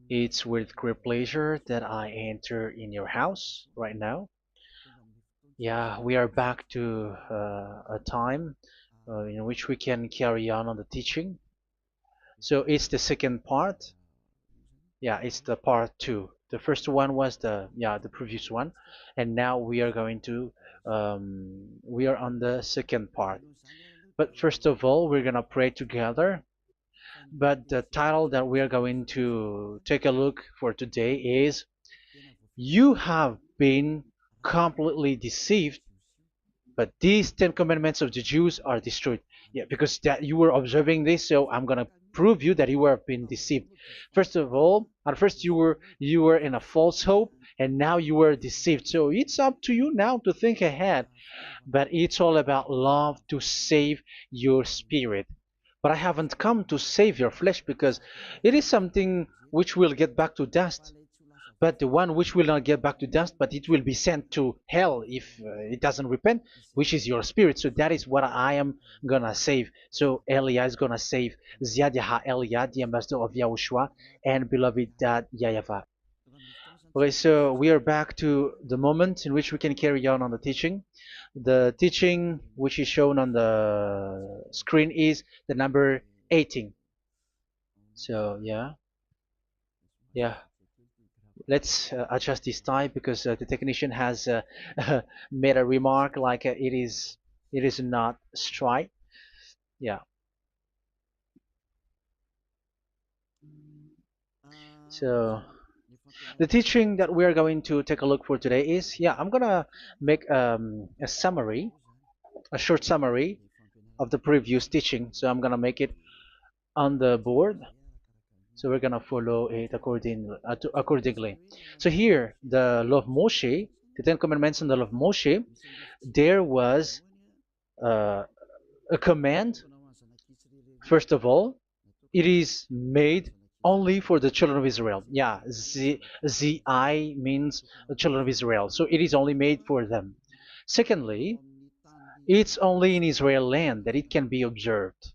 It's with great pleasure that I enter in your house right now. Yeah, we are back to a time in which we can carry on the teaching. So it's the second part. Yeah, it's the part two. The first one was the previous one, and now we are going to we are on the second part. But first of all, we're gonna pray together. But the title that we are going to take a look for today is "You have been completely deceived, but these Ten Commandments of the Jews are destroyed." Yeah, because that you were observing this, so I'm gonna prove you that you were been deceived. First of all, at first you were in a false hope, and now you were deceived. So it's up to you now to think ahead. But it's all about love to save your spirit. But I haven't come to save your flesh because it is something which will get back to dust. But the one which will not get back to dust, but it will be sent to hell if it doesn't repent, which is your spirit. So that is what I am gonna save. So Elia is gonna save Ziadiha Elia, the ambassador of Yahushua, and beloved dad YAHVAH. Okay, so we are back to the moment in which we can carry on the teaching. The teaching which is shown on the screen is the number 18. So yeah. Let's adjust this time because the technician has made a remark like it is not straight. Yeah. So the teaching that we are going to take a look for today is, I'm gonna make a summary, a short summary of the previous teaching. So I'm gonna make it on the board. So we're gonna follow it accordingly. So here, the law of Moshe, the Ten Commandments and the law of Moshe, there was uh, a command. First of all, it is made only for the children of Israel. Yeah, Z I means the children of Israel. So it is only made for them. Secondly, it's only in Israel land that it can be observed.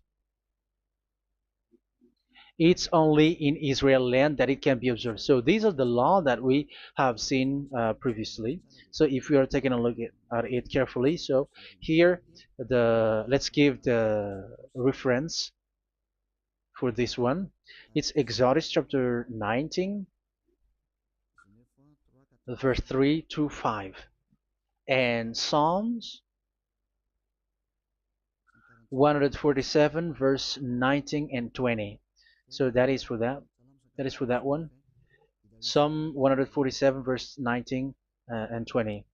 It's only in Israel land that it can be observed. So these are the law that we have seen previously. So if we are taking a look at it carefully, so here let's give the reference for this one. It's Exodus chapter 19, verse 3 to 5, and Psalms 147, verse 19 and 20. So that is for that. That is for that one. Psalm 147, verse 19 and 20.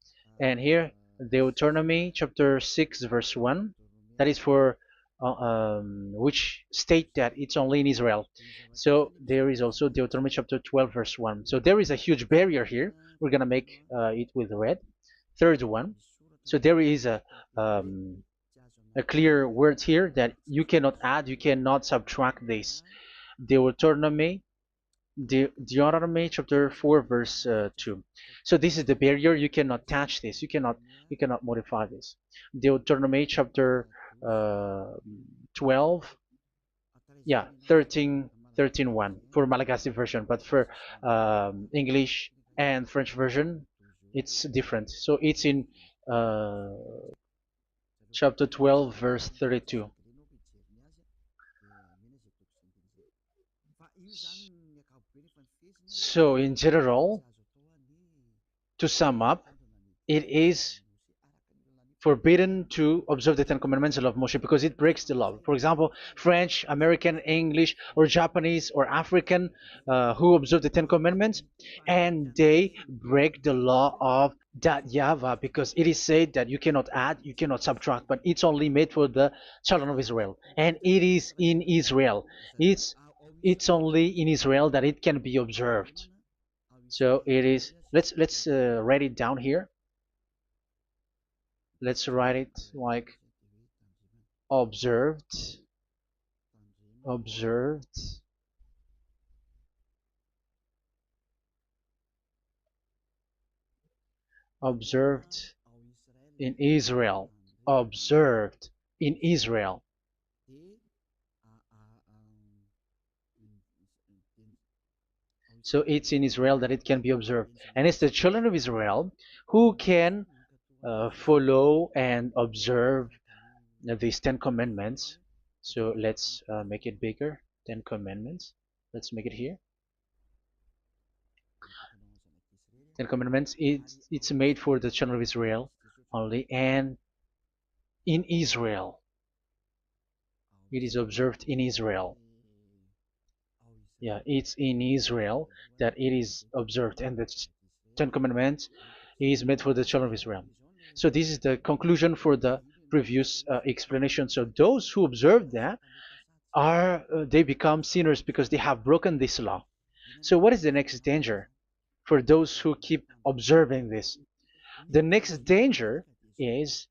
And here, Deuteronomy chapter 6, verse 1. That is for which state that it's only in Israel. So there is also Deuteronomy chapter 12, verse 1. So there is a huge barrier here. We're going to make it with red. Third one. So there is a clear word here that you cannot add, you cannot subtract this. Deuteronomy Deuteronomy chapter 4 verse 2. So this is the barrier. You cannot touch this. You cannot modify this. Deuteronomy chapter uh, 12, 13 1 for Malagasy version, but for English and French version, it's different. So it's in uh, chapter 12 verse 32. So in general, to sum up, it is forbidden to observe the Ten Commandments and love Moshe because it breaks the law. For example, French, American, English, or Japanese or African who observe the Ten Commandments and they break the law of that YAHVAH because it is said that you cannot add, you cannot subtract, but it's only made for the children of Israel, and it is in Israel. It's only in Israel that it can be observed. So it is. Let's write it down here. Let's write it like observed, observed, observed in Israel, observed in Israel. So it's in Israel that it can be observed. And it's the children of Israel who can follow and observe these 10 commandments. So let's make it bigger. 10 commandments. Let's make it here. 10 commandments. It's made for the children of Israel only, and in Israel. It is observed in Israel. Yeah, it's in Israel that it is observed, and the Ten Commandments is made for the children of Israel. So this is the conclusion for the previous explanation. So those who observe that are they become sinners because they have broken this law. So what is the next danger for those who keep observing this? The next danger is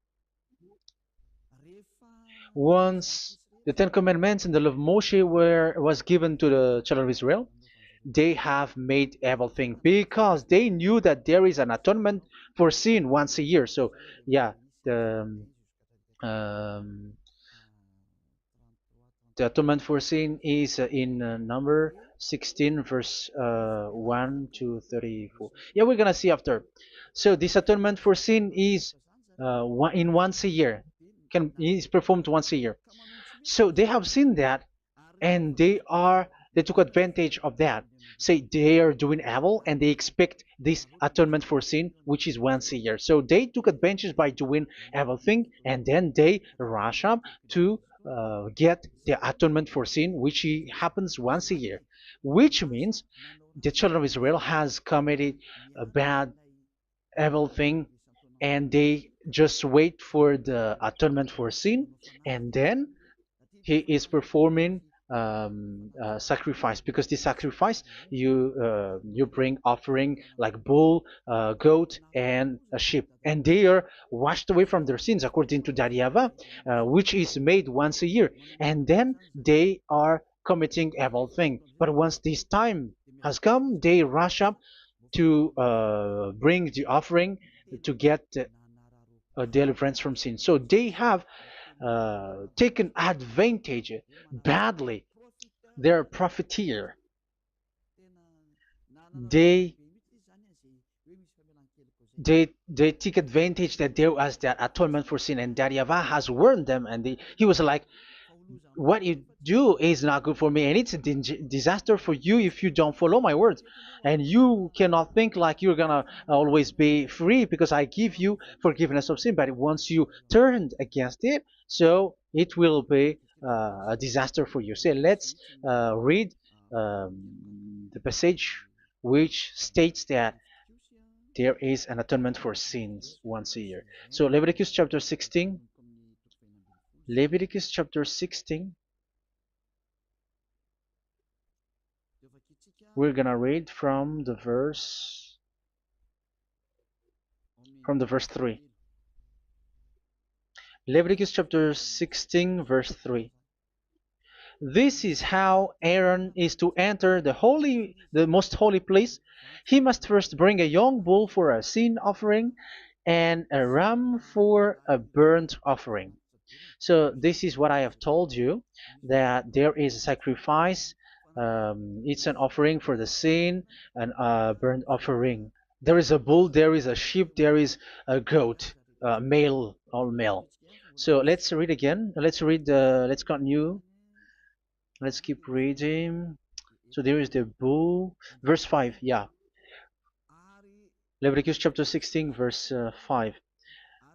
once the Ten Commandments and the law of Moshe was given to the children of Israel, they have made everything because they knew that there is an atonement for sin once a year. So yeah, um, the atonement for sin is in number 16 verse 1 to 34. Yeah, we're gonna see after. So this atonement for sin is in once a year, is performed once a year. So they have seen that, and they took advantage of that. Say they are doing evil and they expect this atonement for sin, which is once a year. So they took advantage by doing everything, and then they rush up to get the atonement for sin, which happens once a year, which means the children of Israel has committed a bad evil thing, and they just wait for the atonement for sin, and then he is performing sacrifice, because this sacrifice you bring offering like bull, goat, and a sheep, and they are washed away from their sins according to that YAHVAH, which is made once a year, and then they are committing evil thing. But once this time has come, they rush up to bring the offering to get deliverance from sin. So they have taken advantage badly. They're a profiteer. They they take advantage that there was that atonement for sin, and that YAHVAH has warned them, and he was like, what you do is not good for me, and it's a disaster for you if you don't follow my words, and you cannot think like you're gonna always be free because I give you forgiveness of sin, but once you turned against it, so it will be a disaster for you. So let's read the passage which states that there is an atonement for sins once a year. So Leviticus chapter 16. Leviticus chapter 16. We're gonna read from the verse 3. Leviticus chapter 16 verse 3. This is how Aaron is to enter the most holy place. He must first bring a young bull for a sin offering and a ram for a burnt offering. So this is what I have told you, that there is a sacrifice. It's an offering for the sin, and a burnt offering. There is a bull, there is a sheep, there is a goat, male, all male. So let's read again. Let's continue. Let's keep reading. So there is the bull, verse 5. Yeah, Leviticus chapter 16, verse 5.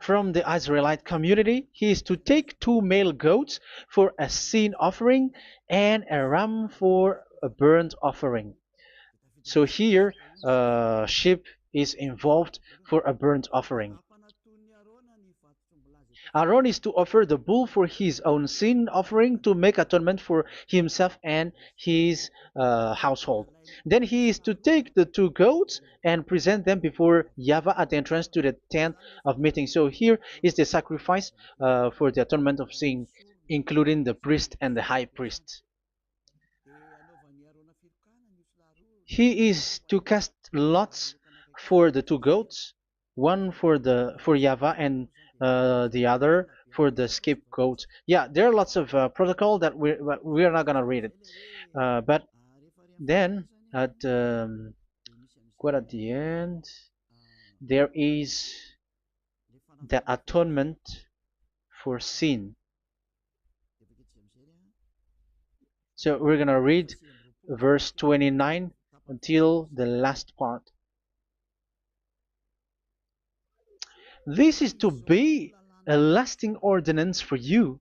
From the Israelite community, he is to take 2 male goats for a sin offering and a ram for a burnt offering. So here, sheep is involved for a burnt offering. Aaron is to offer the bull for his own sin offering to make atonement for himself and his household. Then he is to take the 2 goats and present them before YAHVAH at the entrance to the tent of meeting. So here is the sacrifice for the atonement of sin, including the priest and the high priest. He is to cast lots for the 2 goats, one for YAHVAH and the other for the scapegoat. Yeah, there are lots of protocol that we are not gonna read it, but then at quite at the end, there is the atonement for sin. So we're gonna read verse 29 until the last part. This is to be a lasting ordinance for you.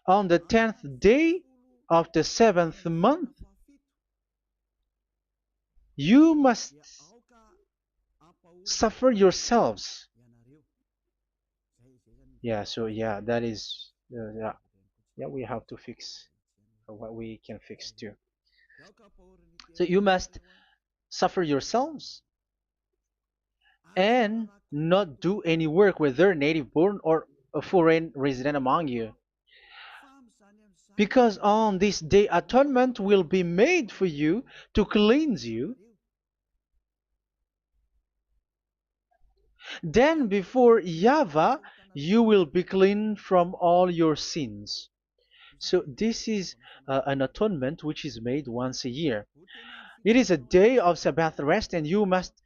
On the 10th day of the 7th month, you must suffer yourselves. Yeah, so yeah, that is, yeah, we have to fix what we can fix too. So you must suffer yourselves and not do any work, whether native born or a foreign resident among you. Because on this day atonement will be made for you to cleanse you. Then before YAHVAH you will be clean from all your sins. So this is an atonement which is made once a year. It is a day of Sabbath rest, and you must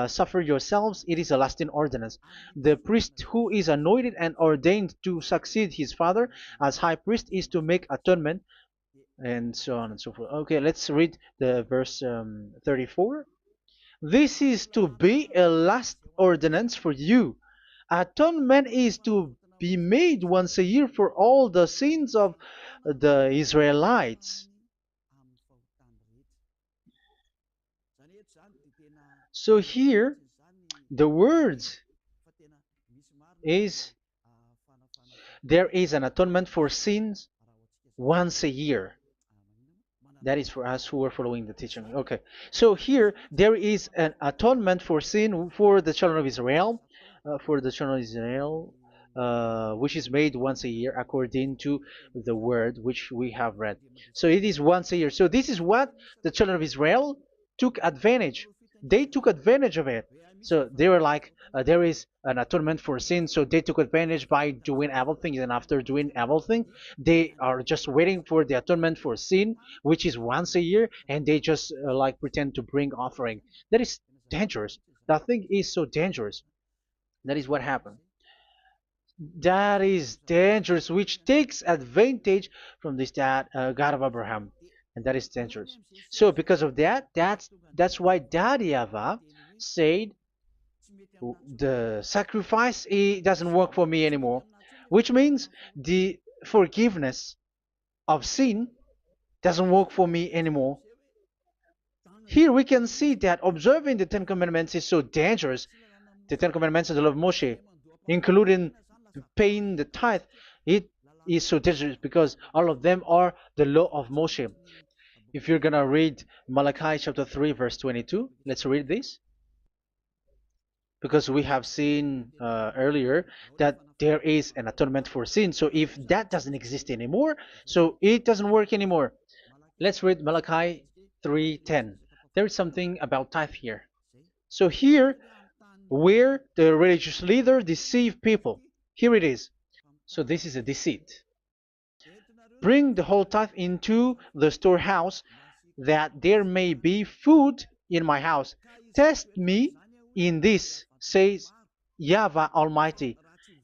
suffer yourselves. It is a lasting ordinance. The priest who is anointed and ordained to succeed his father as high priest is to make atonement, and so on and so forth. Okay, let's read the verse 34. This is to be a last ordinance for you. Atonement is to be made once a year for all the sins of the Israelites. So here, the words is there is an atonement for sins once a year. That is for us who are following the teaching. Okay, so here there is an atonement for sin for the children of Israel, which is made once a year according to the word which we have read. So it is once a year. So this is what the children of Israel took advantage. They took advantage of it. So they were like, there is an atonement for sin. So they took advantage by doing everything, and after doing everything, they are just waiting for the atonement for sin, which is once a year, and they just like pretend to bring offering. That is dangerous. That thing is so dangerous. That is what happened. That is dangerous, which takes advantage from this God of Abraham, and that is dangerous. So because of that, that's why Daddy Ava said the sacrifice it doesn't work for me anymore, which means the forgiveness of sin doesn't work for me anymore. Here we can see that observing the Ten Commandments is so dangerous. The Ten Commandments of the law of Moshe, including paying the tithe, it is so dangerous because all of them are the law of Moshe. If you're gonna read Malachi chapter 3 verse 22, let's read this, because we have seen earlier that there is an atonement for sin. So if that doesn't exist anymore, so it doesn't work anymore. Let's read Malachi 3:10. There is something about tithe here. So here, where the religious leader deceive people, here it is. So this is a deceit. Bring the whole tithe into the storehouse, that there may be food in my house. Test me in this, says YAHVAH Almighty,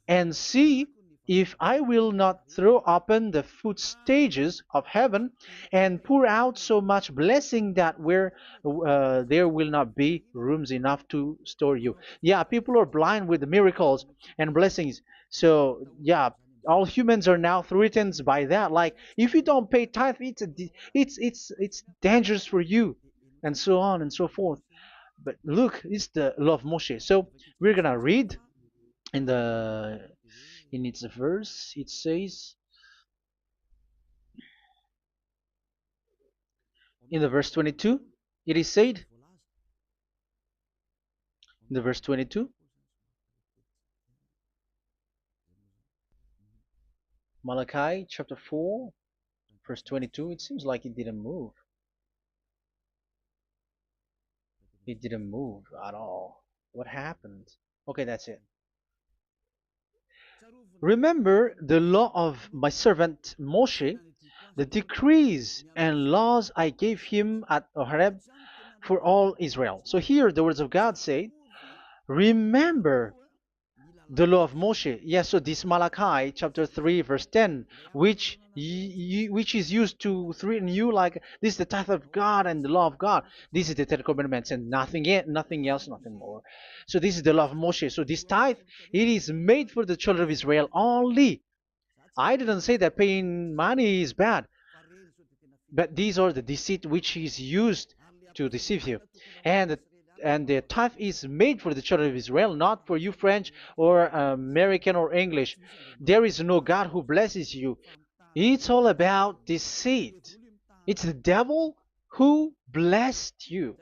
and see if I will not throw open the food stages of heaven and pour out so much blessing that where there will not be rooms enough to store you. Yeah, people are blind with the miracles and blessings. So yeah, all humans are now threatened by that. Like if you don't pay tithe, it's dangerous for you, and so on and so forth. But look, it's the law of Moshe. So we're gonna read in the in its verse. It says in the verse 22. It is said in the verse 22. Malachi chapter 4 verse 22. It seems like it didn't move. It didn't move at all. What happened? Okay, that's it. Remember the law of my servant Moshe, the decrees and laws I gave him at Horeb for all Israel. So here the words of God say, remember the law of Moshe. Yes, so this Malachi chapter 3 verse 10, which is used to threaten you like this is the tithe of God and the law of God. This is the Ten Commandments and nothing else, nothing more. So this is the law of Moshe. So this tithe, it is made for the children of Israel only. I didn't say that paying money is bad, but these are the deceit which is used to deceive you. And and the tithe is made for the children of Israel, not for you French or American or English. There is no God who blesses you. It's all about deceit. It's the devil who blessed you.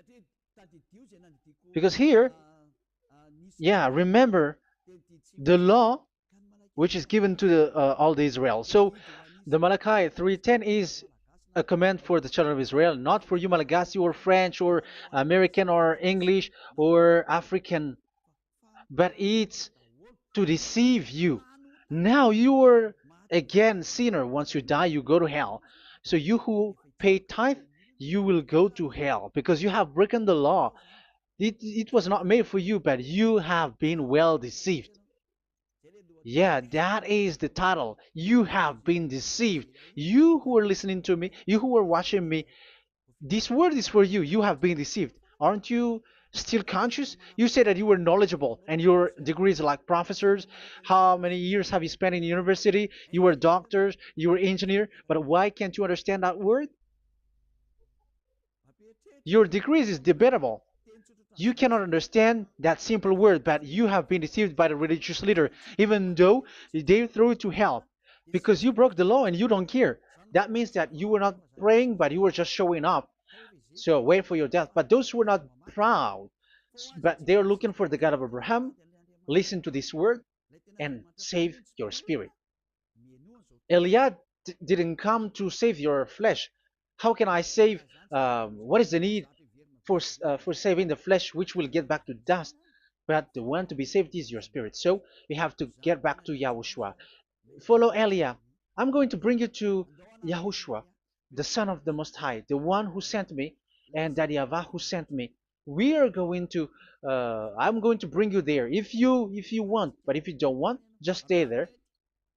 Because here, yeah, remember the law which is given to all the Israel. So the Malachi 3:10 is a command for the children of Israel, not for you Malagasy or French or American or English or African, but it's to deceive you. Now you are again sinner. Once you die, you go to hell. So you who pay tithe, you will go to hell because you have broken the law. It was not made for you, but you have been well deceived. Yeah, that is the title. You have been deceived. You who are listening to me, you who are watching me, this word is for you. You have been deceived. Aren't you still conscious? You said that you were knowledgeable and your degrees are like professors. How many years have you spent in university? You were doctors, you were engineer, but why can't you understand that word? Your degrees is debatable. You cannot understand that simple word, but you have been deceived by the religious leader, even though they threw you to hell because you broke the law and you don't care. That means that you were not praying, but you were just showing up. So wait for your death. But those who are not proud, but they are looking for the God of Abraham, listen to this word and save your spirit. Eliad didn't come to save your flesh. How can I save? What is the need for saving the flesh, which will get back to dust? But the one to be saved is your spirit. So we have to get back to Yahushua. Follow Elia. I'm going to bring you to Yahushua, the Son of the Most High, the one who sent me, and that YAHVAH who sent me. We are going to. I'm going to bring you there if you want, but if you don't want, just stay there.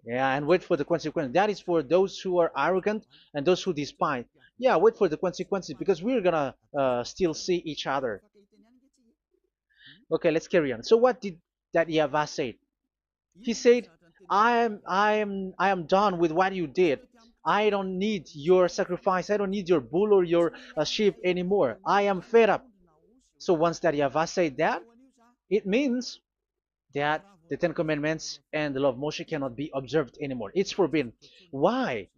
Yeah, and wait for the consequences. That is for those who are arrogant and those who despise. Yeah, wait for the consequences because we're gonna still see each other. Okay, let's carry on. So what did that YAHVAH say? He said, I am done with what you did. I don't need your sacrifice. I don't need your bull or your sheep anymore. I am fed up. So once that YAHVAH said that, it means that the Ten Commandments and the law of Moshe cannot be observed anymore. It's forbidden. Why?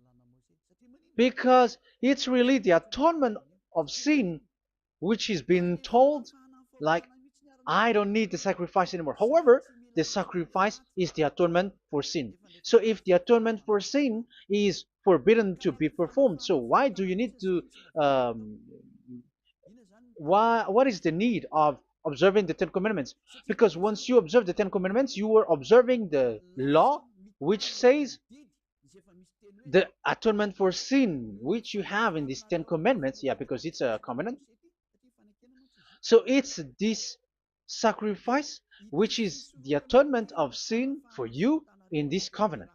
Because it's really the atonement of sin which is being told, like, I don't need the sacrifice anymore. However, the sacrifice is the atonement for sin. So if the atonement for sin is forbidden to be performed, so why do you need to um, what is the need of observing the Ten Commandments? Because once you observe the Ten Commandments, you are observing the law which says the atonement for sin which you have in these Ten Commandments. Yeah, because it's a covenant. So it's this sacrifice which is the atonement of sin for you in this covenant.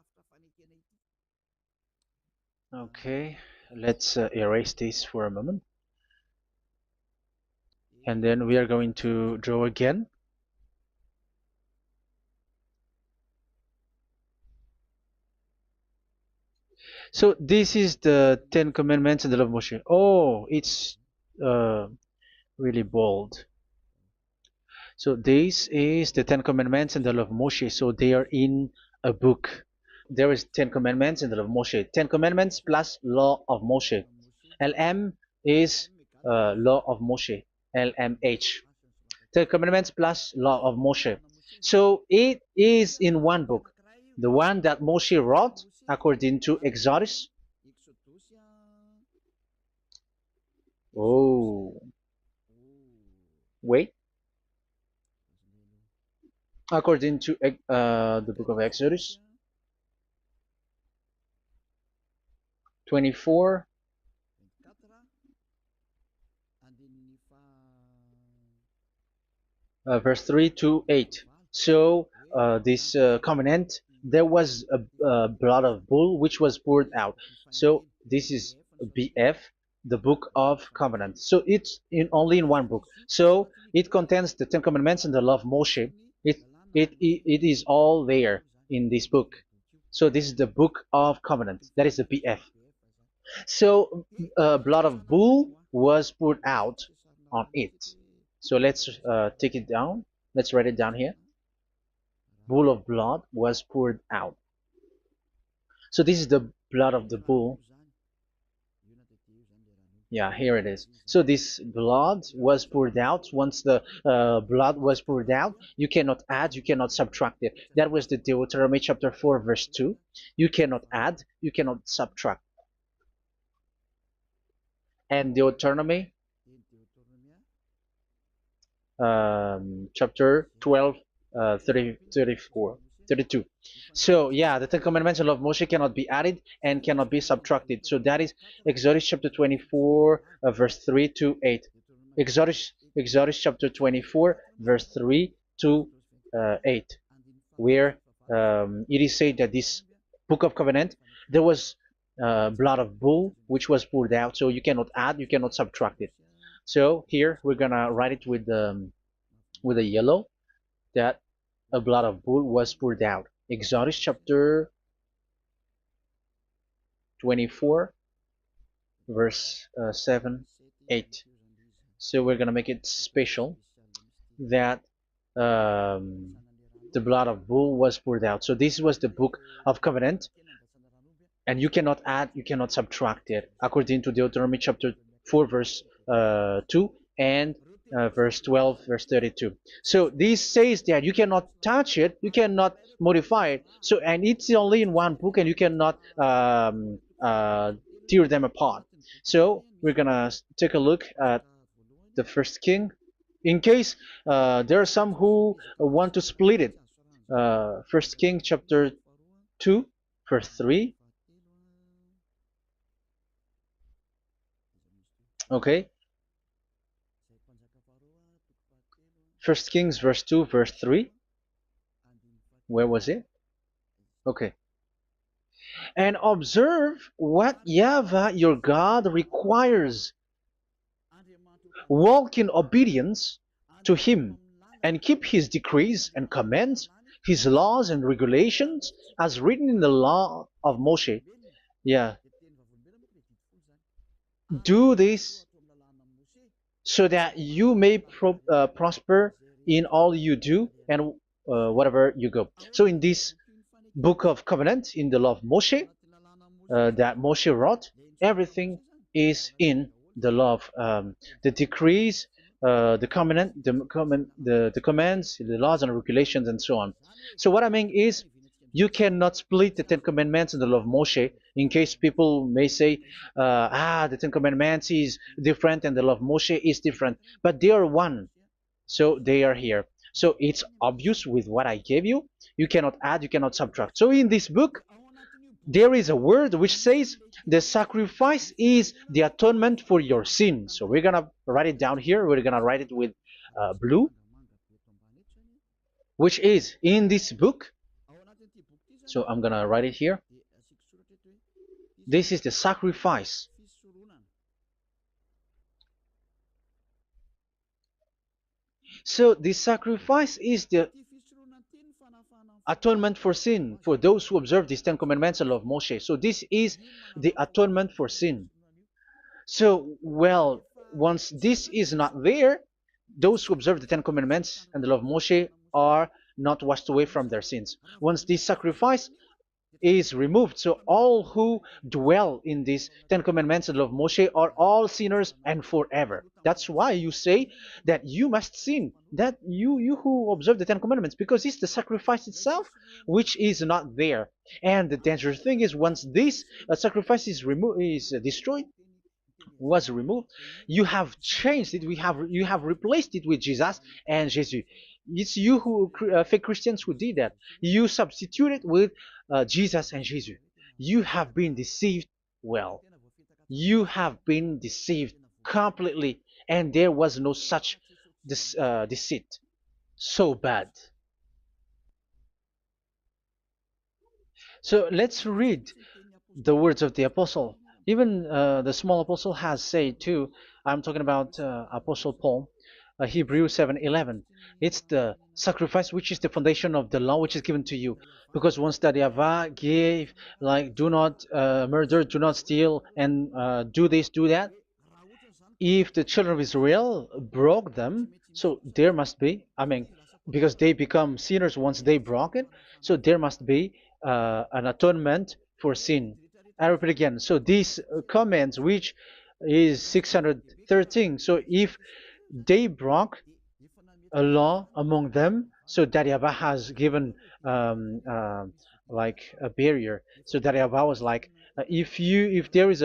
Okay, let's erase this for a moment. And then we are going to draw again. So this is the Ten Commandments and the law of Moshe. Oh, it's really bold. So this is the Ten Commandments and the law of Moshe. So they are in a book. There is Ten Commandments and the law of Moshe. Ten Commandments plus law of Moshe. LM is law of Moshe. LMH. Ten Commandments plus law of Moshe. So it is in one book. The one that Moshe wrote according to Exodus. Oh, wait. According to the book of Exodus 24, verse 3 to 8. So this covenant, there was a blood of bull which was poured out. So this is BF, the book of covenant. So it's only in one book. So it contains the Ten Commandments and the law of Moshe. It is all there in this book. So this is the book of covenant. That is the BF. So blood of bull was poured out on it. So let's take it down. Let's write it down here. Bull of blood was poured out. So this is the blood of the bull. Yeah, here it is. So this blood was poured out. Once the blood was poured out, you cannot add, you cannot subtract it. That was the Deuteronomy chapter 4, verse 2. You cannot add, you cannot subtract. And Deuteronomy chapter 12, 34, 32. So yeah, the Ten Commandments and law of Moshe cannot be added and cannot be subtracted. So that is Exodus chapter 24, verse 3 to 8. Exodus chapter 24, verse 3 to 8, where it is said that this book of covenant, there was blood of bull which was poured out. So you cannot add, you cannot subtract it. So here we're gonna write it with a yellow, that a blood of bull was poured out. Exodus chapter 24, verse 7, 8. So we're gonna make it special that the blood of bull was poured out. So this was the book of covenant, and you cannot add, you cannot subtract it, according to Deuteronomy chapter 4, verse 2 and verse 12, verse 32. So this says that you cannot touch it, you cannot modify it. So, and it's only in one book, and you cannot tear them apart. So we're gonna take a look at the first king. In case there are some who want to split it. First King chapter 2, verse 3. Okay. First Kings verse 2, verse 3. Where was it? Okay. And observe what YAHVAH your God requires. Walk in obedience to him, and keep his decrees and commands, his laws and regulations, as written in the law of Moshe. Yeah. Do this so that you may prosper in all you do and whatever you go. So in this book of covenant, in the law of Moshe, that Moshe wrote, everything is in the law of the decrees, the covenant, the commands, the laws and regulations, and so on. So what I mean is, you cannot split the Ten Commandments and the law of Moshe. In case people may say, the Ten Commandments is different and the law of Moshe is different, but they are one. So they are here. So it's obvious with what I gave you. You cannot add, you cannot subtract. So in this book, there is a word which says the sacrifice is the atonement for your sin. So we're gonna write it down here. We're gonna write it with blue, which is in this book. So I'm gonna write it here. This is the sacrifice. So the sacrifice is the atonement for sin for those who observe these Ten Commandments and law of Moshe. So this is the atonement for sin. So, well, once this is not there, those who observe the Ten Commandments and the law of Moshe are not washed away from their sins. Once this sacrifice is removed, so all who dwell in these Ten Commandments and law of Moshe are all sinners and forever. That's why you say that you must sin, that you who observe the Ten Commandments, because it's the sacrifice itself which is not there. And the dangerous thing is, once this sacrifice is destroyed, was removed, you have changed it. You have replaced it with Jesus and Jesus. It's you who fake Christians who did that. You substitute it with Jesus and Jesus. You have been deceived well. You have been deceived completely, and there was no such deceit. So bad. So let's read the words of the apostle. Even the small apostle has said too. I'm talking about Apostle Paul, Hebrews 7:11. It's the sacrifice which is the foundation of the law which is given to you. Because once that Yahweh gave, like, do not murder, do not steal, and do this, do that, if the children of Israel broke them, so there must be, I mean, because they become sinners once they broke it, so there must be an atonement for sin. I repeat again. So these comments, which is 613, so if they broke a law among them, so that Yahweh has given like a barrier. So that Yahweh was like, if there is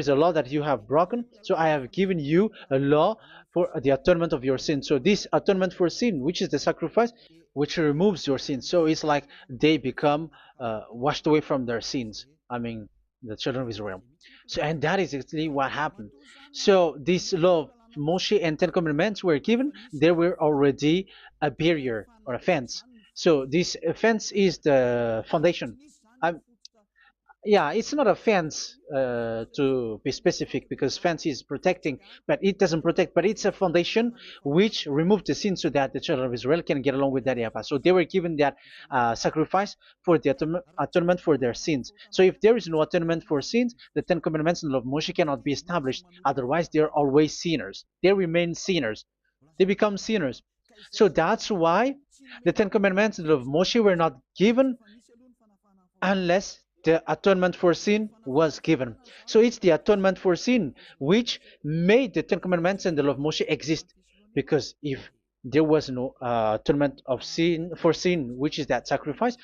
a law that you have broken, so I have given you a law for the atonement of your sin. So this atonement for sin, which is the sacrifice, which removes your sin. So it's like they become washed away from their sins. I mean, the children of Israel. So, and that is exactly what happened. So this law of Moshe and Ten Commandments were given. There were already a barrier or a fence. So this fence is the foundation. I'm, yeah, it's not a fence to be specific, because fence is protecting, but it doesn't protect. But it's a foundation which removed the sin so that the children of Israel can get along with that Yahweh. So they were given that sacrifice for the atonement for their sins. So if there is no atonement for sins, the Ten Commandments and the law of Moshe cannot be established. Otherwise, they're always sinners. They remain sinners. They become sinners. So that's why the Ten Commandments and the law of Moshe were not given unless the atonement for sin was given. So it's the atonement for sin which made the Ten Commandments and the law of Moshe exist. Because if there was no atonement of sin for sin, which is that sacrifice,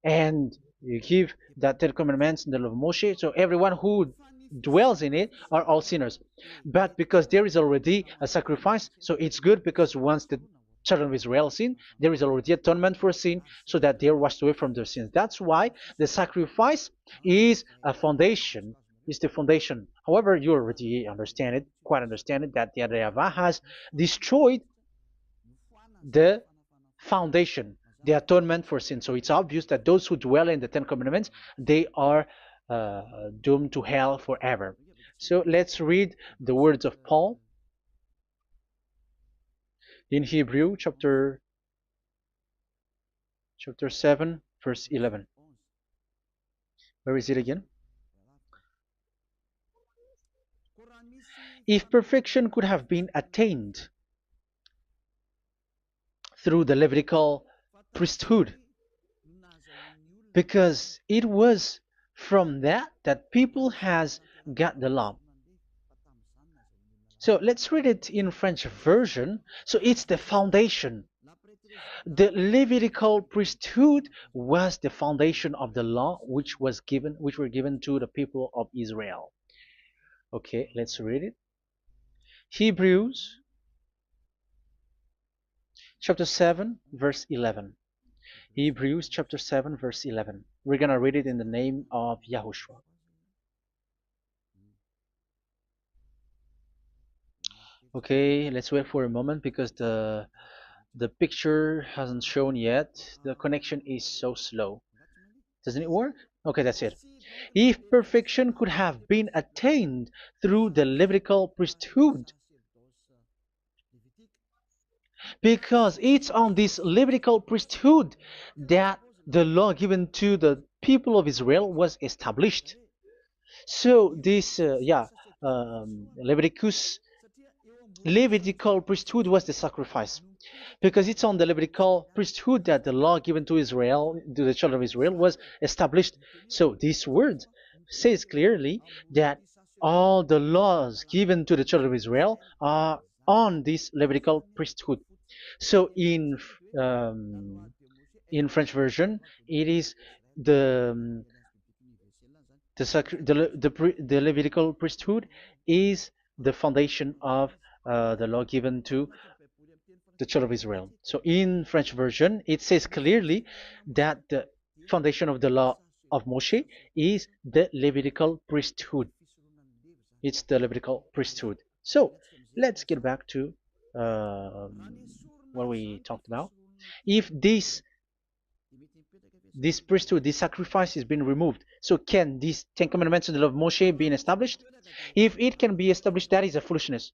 and you give that Ten Commandments and the law of Moshe, so everyone who dwells in it are all sinners. But because there is already a sacrifice, so it's good, because once the children of Israel sin, there is already atonement for sin, so that they are washed away from their sins. That's why the sacrifice is a foundation, is the foundation. However, you already understand it, quite understand it, that the Yahweh has destroyed the foundation, the atonement for sin. So it's obvious that those who dwell in the Ten Commandments, they are doomed to hell forever. So let's read the words of Paul in Hebrew chapter 7 verse 11. Where is it again? If perfection could have been attained through the Levitical priesthood, because it was from that people has got the law. So let's read it in French version. So it's the foundation. The Levitical priesthood was the foundation of the law which were given to the people of Israel. Okay, let's read it. Hebrews chapter 7 verse 11. Hebrews chapter 7 verse 11. We're going to read it in the name of YAHOSHUAH. Okay, let's wait for a moment, because the picture hasn't shown yet. The connection is so slow. Doesn't it work? Okay, that's it. If perfection could have been attained through the Levitical priesthood, because it's on this Levitical priesthood that the law given to the people of Israel was established. So this, Levitical priesthood was the sacrifice, because it's on the Levitical priesthood that the law given to Israel, to the children of Israel, was established. So this word says clearly that all the laws given to the children of Israel are on this Levitical priesthood. So in French version, it is the the Levitical priesthood is the foundation of the law given to the children of Israel. So in French version, it says clearly that the foundation of the law of Moshe is the Levitical priesthood. It's the Levitical priesthood. So let's get back to what we talked about. If this priesthood, this sacrifice is being removed, so can these Ten Commandments and the law of Moshe be established? If it can be established, that is a foolishness.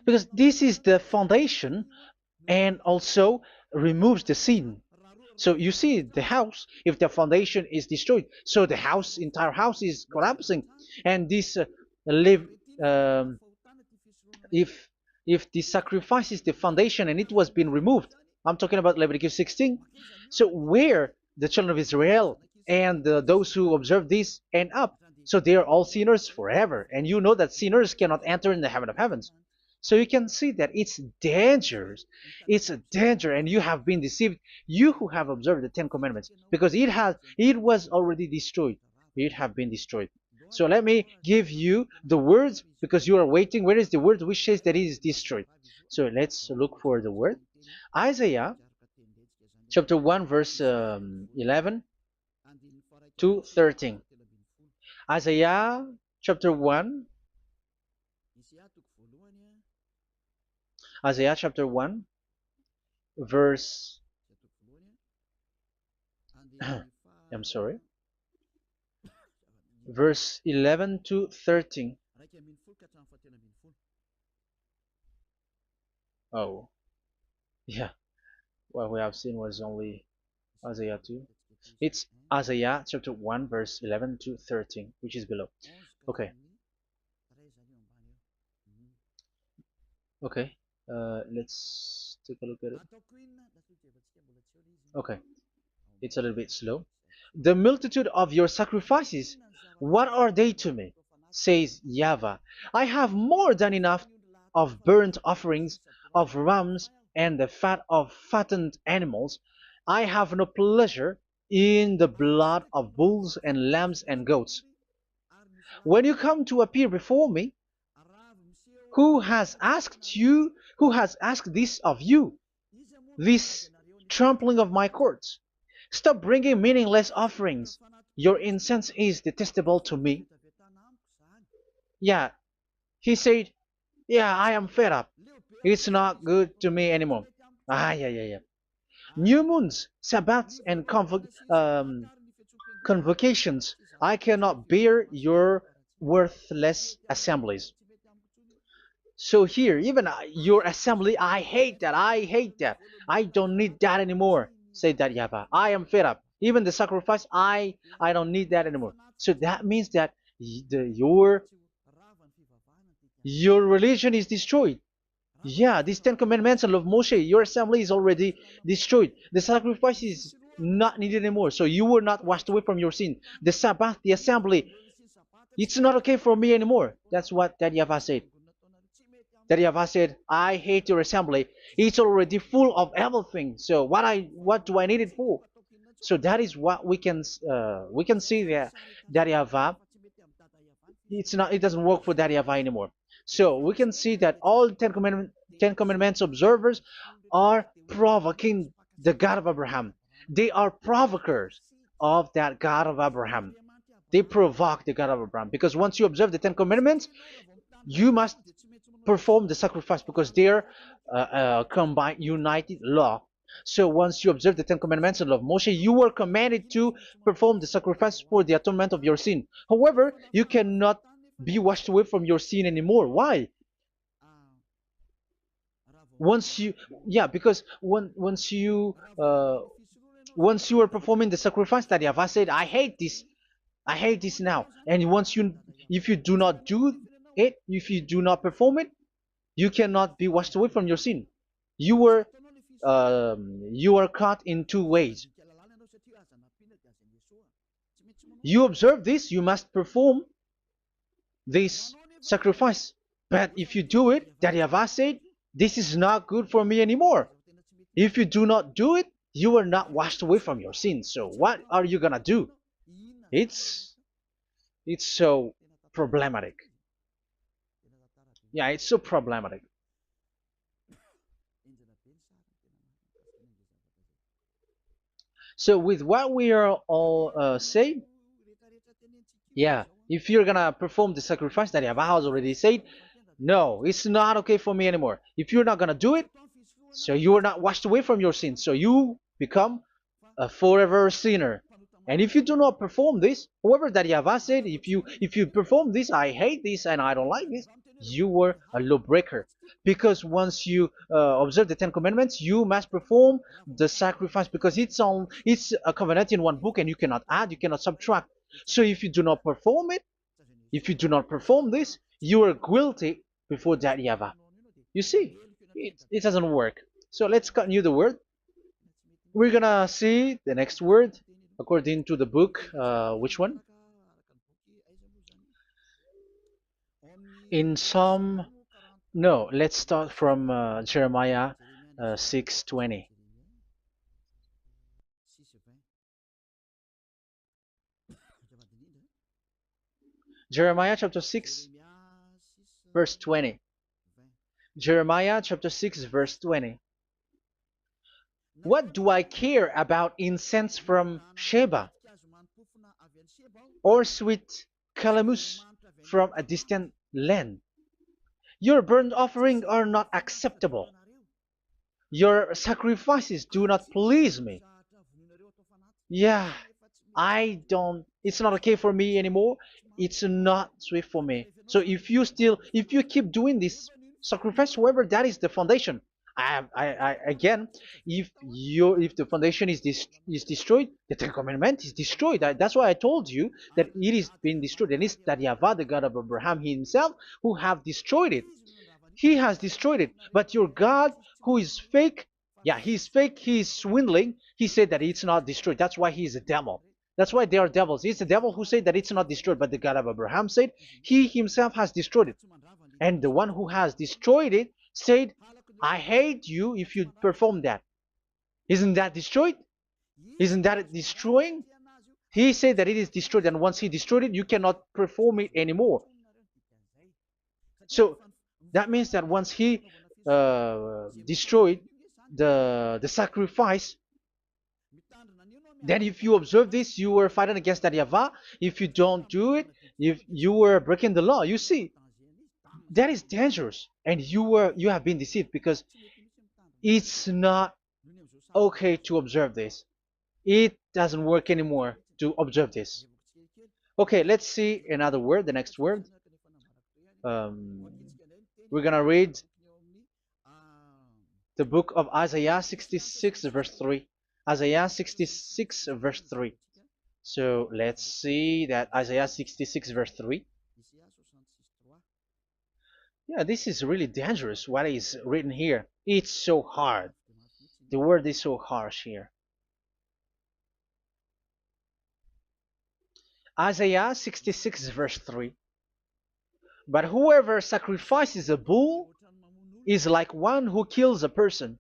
Because this is the foundation and also removes the sin. So you see the house, if the foundation is destroyed, so the house, entire house is collapsing. And this live, um, if the sacrifice is the foundation and it was being removed, I'm talking about Leviticus 16. So where the children of Israel and those who observe this end up, so they are all sinners forever. And you know that sinners cannot enter in the heaven of heavens. So you can see that it's dangerous. It's a danger, and you have been deceived. You who have observed the Ten Commandments, because it was already destroyed. It have been destroyed. So let me give you the words because you are waiting. Where is the word which says that it is destroyed? So let's look for the word. Isaiah chapter 1 verse 11 to 13. Isaiah chapter 1. Isaiah chapter 1 verse I'm sorry, verse 11 to 13. Oh, yeah. What we have seen was only Isaiah 2. It's Isaiah chapter 1 verse 11 to 13, which is below. Okay. Okay. Let's take a look at it. Okay. It's a little bit slow. The multitude of your sacrifices, what are they to me? Says YAHVAH. I have more than enough of burnt offerings, of rams, and the fat of fattened animals. I have no pleasure in the blood of bulls and lambs and goats. When you come to appear before me, who has asked you, who has asked this of you, this trampling of my courts? Stop bringing meaningless offerings. Your incense is detestable to me. Yeah, he said, yeah, I am fed up. It's not good to me anymore. Yeah. New moons, Sabbaths, and convocations. I cannot bear your worthless assemblies. So here, even your assembly, I hate that. I hate that. I don't need that anymore. Say that, YAHVAH. I am fed up. Even the sacrifice, I don't need that anymore. So that means that your religion is destroyed. Yeah, these Ten Commandments and love Moshe, your assembly is already destroyed. The sacrifice is not needed anymore. So you were not washed away from your sin. The Sabbath, the assembly, it's not okay for me anymore. That's what that YAHVAH said. That YAHVAH said, I hate your assembly. It's already full of everything. So what do I need it for? So that is what we can see there. That YAHVAH, it doesn't work for that YAHVAH anymore. So we can see that all Ten Commandments observers are provoking the God of Abraham. They are provokers of that God of Abraham. They provoke the God of Abraham because once you observe the Ten Commandments, you must perform the sacrifice because they're combined, united law. So once you observe the Ten Commandments and love Moshe, you were commanded to perform the sacrifice for the atonement of your sin. However, you cannot be washed away from your sin anymore. Why? Once you, yeah, because once you are performing the sacrifice that YAHVAH said, I hate this now. And if you do not do it, if you do not perform it, you cannot be washed away from your sin. You are caught in two ways. You observe this, you must perform this sacrifice. But if you do it, that YAHVAH said, this is not good for me anymore. If you do not do it, you are not washed away from your sins. So what are you gonna do? It's so problematic. Yeah, it's so problematic. So with what we are all saying, yeah, if you're gonna perform the sacrifice that Yahweh has already said, no, it's not okay for me anymore. If you're not gonna do it, so you are not washed away from your sins, so you become a forever sinner. And if you do not perform this, whoever that Yahweh said, if you perform this, I hate this and I don't like this, you were a lawbreaker. Because once you observe the Ten Commandments, you must perform the sacrifice because it's a covenant in one book and you cannot add, you cannot subtract. So if you do not perform it, if you do not perform this, you are guilty before that Yahweh. You see, it doesn't work. So let's continue the word. We're gonna see the next word according to the book. Which one? In Psalm. No, let's start from Jeremiah 6:20. Jeremiah chapter 6, verse 20. Jeremiah chapter 6, verse 20. What do I care about incense from Sheba or sweet calamus from a distant land? Your burnt offerings are not acceptable. Your sacrifices do not please me. Yeah, it's not okay for me anymore. It's not sweet for me. So if you keep doing this sacrifice, however, that is the foundation. Again, if the foundation is destroyed, the Ten Commandment is destroyed. That's why I told you that it is being destroyed, and it's that Yahweh, the God of Abraham himself, who have destroyed it. He has destroyed it. But your God, who is fake, yeah, he's fake, he's swindling. He said that it's not destroyed. That's why he's a devil. That's why they are devils. It's the devil who said that it's not destroyed, but the God of Abraham said he himself has destroyed it. And the one who has destroyed it said, I hate you if you perform that. Isn't that destroyed? Isn't that destroying? He said that it is destroyed, and once he destroyed it, you cannot perform it anymore. So that means that once he destroyed the sacrifice, then if you observe this, you were fighting against that Yahweh. If you don't do it, if you were breaking the law, you see, that is dangerous, and you have been deceived because it's not okay to observe this. It doesn't work anymore to observe this. Okay, let's see another word, the next word. We're gonna read the book of Isaiah 66 verse 3. Isaiah 66 verse 3. So let's see that Isaiah 66 verse 3. Yeah, this is really dangerous what is written here. It's so hard. The word is so harsh here. Isaiah 66 verse 3. But whoever sacrifices a bull is like one who kills a person.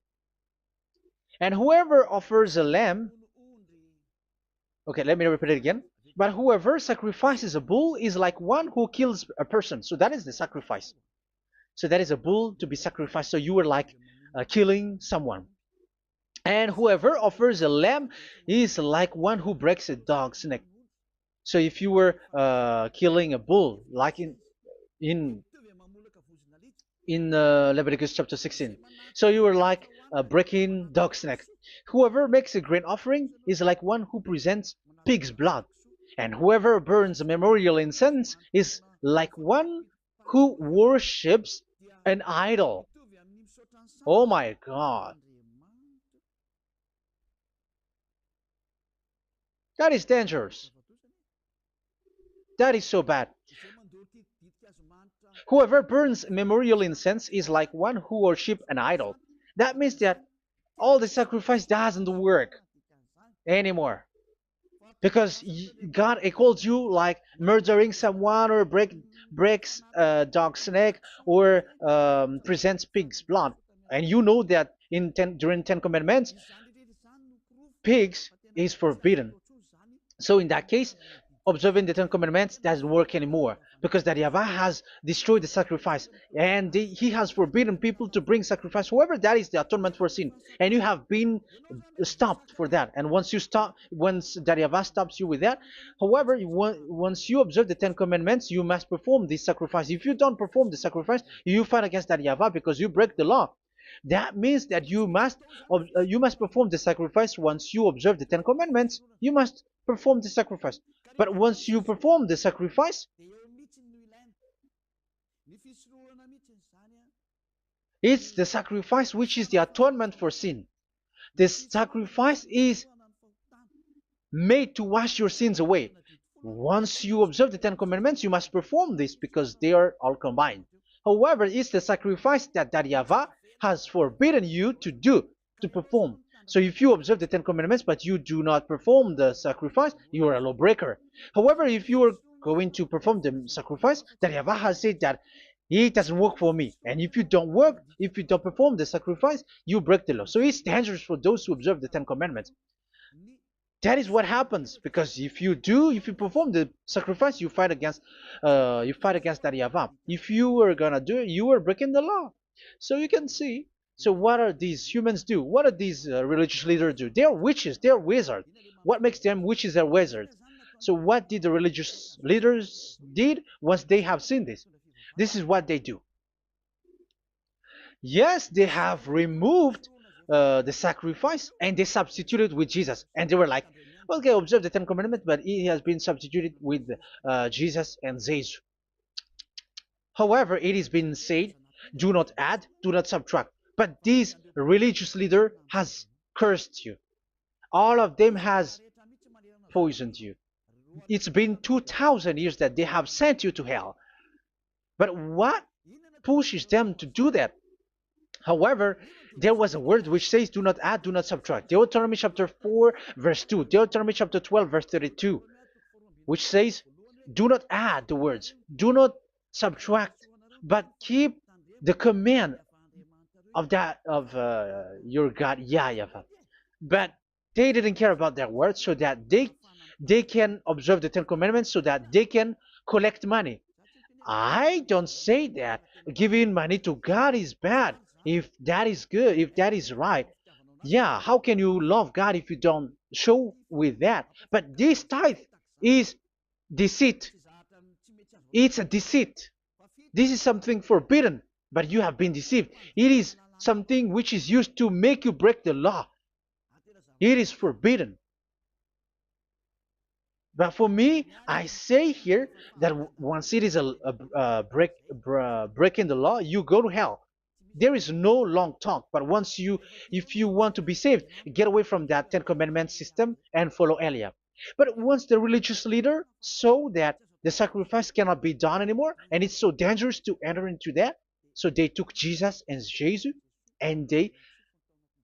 And whoever offers a lamb, okay, let me repeat it again. But whoever sacrifices a bull is like one who kills a person. So that is the sacrifice. So that is a bull to be sacrificed. So you were like killing someone. And whoever offers a lamb is like one who breaks a dog's neck. So if you were killing a bull, like in Leviticus chapter 16, so you were like breaking dog's neck. Whoever makes a grain offering is like one who presents pig's blood, and whoever burns a memorial incense is like one who worships an idol. Oh my God. That is dangerous. That is so bad. Whoever burns memorial incense is like one who worships an idol. That means that all the sacrifice doesn't work anymore. Because God calls you like murdering someone or breaks a dog's neck or presents pig's blood. And you know that during Ten Commandments, pigs is forbidden. So in that case, observing the Ten Commandments doesn't work anymore because that Yahweh has destroyed the sacrifice and he has forbidden people to bring sacrifice. However, that is the atonement for sin, and you have been stopped for that. And once that Yahweh stops you with that, however, once you observe the Ten Commandments, you must perform this sacrifice. If you don't perform the sacrifice, you fight against that Yahweh because you break the law. That means that you must perform the sacrifice. Once you observe the Ten Commandments, you must perform the sacrifice. But once you perform the sacrifice, it's the sacrifice which is the atonement for sin. This sacrifice is made to wash your sins away. Once you observe the Ten Commandments, you must perform this because they are all combined. However, it's the sacrifice that Yahweh has forbidden you to do, to perform. So if you observe the Ten Commandments but you do not perform the sacrifice, you are a lawbreaker. However, if you are going to perform the sacrifice, that Yahweh has said that it doesn't work for me. And if you don't perform the sacrifice, you break the law. So it's dangerous for those who observe the Ten Commandments. That is what happens, because if you perform the sacrifice, you fight against that Yahweh. If you are gonna do it, you are breaking the law. So you can see. So what are these humans do? What are these religious leaders do? They are witches. They are wizards. What makes them witches and wizards? So what did the religious leaders did once they have seen this? This is what they do. Yes, they have removed the sacrifice and they substituted with Jesus. And they were like, okay, observe the Ten Commandments, but it has been substituted with Jesus and Jesus. However, it has been said, do not add, do not subtract. But this religious leader has cursed you. All of them has poisoned you. It's been 2,000 years that they have sent you to hell. But what pushes them to do that? However, there was a word which says, do not add, do not subtract. Deuteronomy chapter 4, verse 2. Deuteronomy chapter 12, verse 32. Which says, do not add the words, do not subtract, but keep the command of your God YAHVAH. But they didn't care about their words, so that they can observe the Ten Commandments, so that they can collect money. I don't say that giving money to God is bad. If that is good, if that is right, yeah, how can you love God if you don't show with that? But this tithe is deceit. It's a deceit. This is something forbidden, but you have been deceived. It is something which is used to make you break the law. It is forbidden. But for me, I say here that once it is breaking the law, you go to hell. There is no long talk. But if you want to be saved, get away from that Ten Commandments system and follow Eliab. But once the religious leader saw that the sacrifice cannot be done anymore, and it's so dangerous to enter into that, so they took Jesus and Jesus and they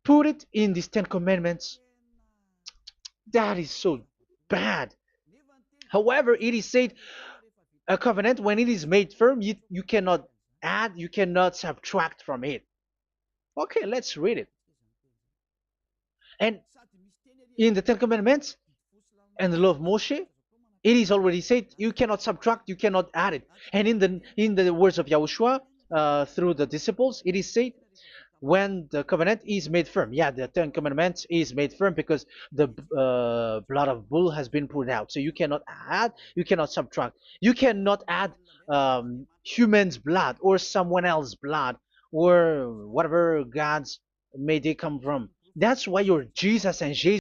put it in these Ten Commandments. That is so bad. However, it is said a covenant, when it is made firm, you cannot add, you cannot subtract from it. Okay, let's read it. And in the Ten Commandments and the law of Moshe, it is already said you cannot subtract, you cannot add it. And in the words of YAHOSHUAH through the disciples, it is said when the covenant is made firm. Yeah, the Ten Commandments is made firm because the blood of bull has been poured out. So you cannot add, you cannot subtract. You cannot add human's blood or someone else's blood or whatever gods may they come from. That's why your Jesus and Jesus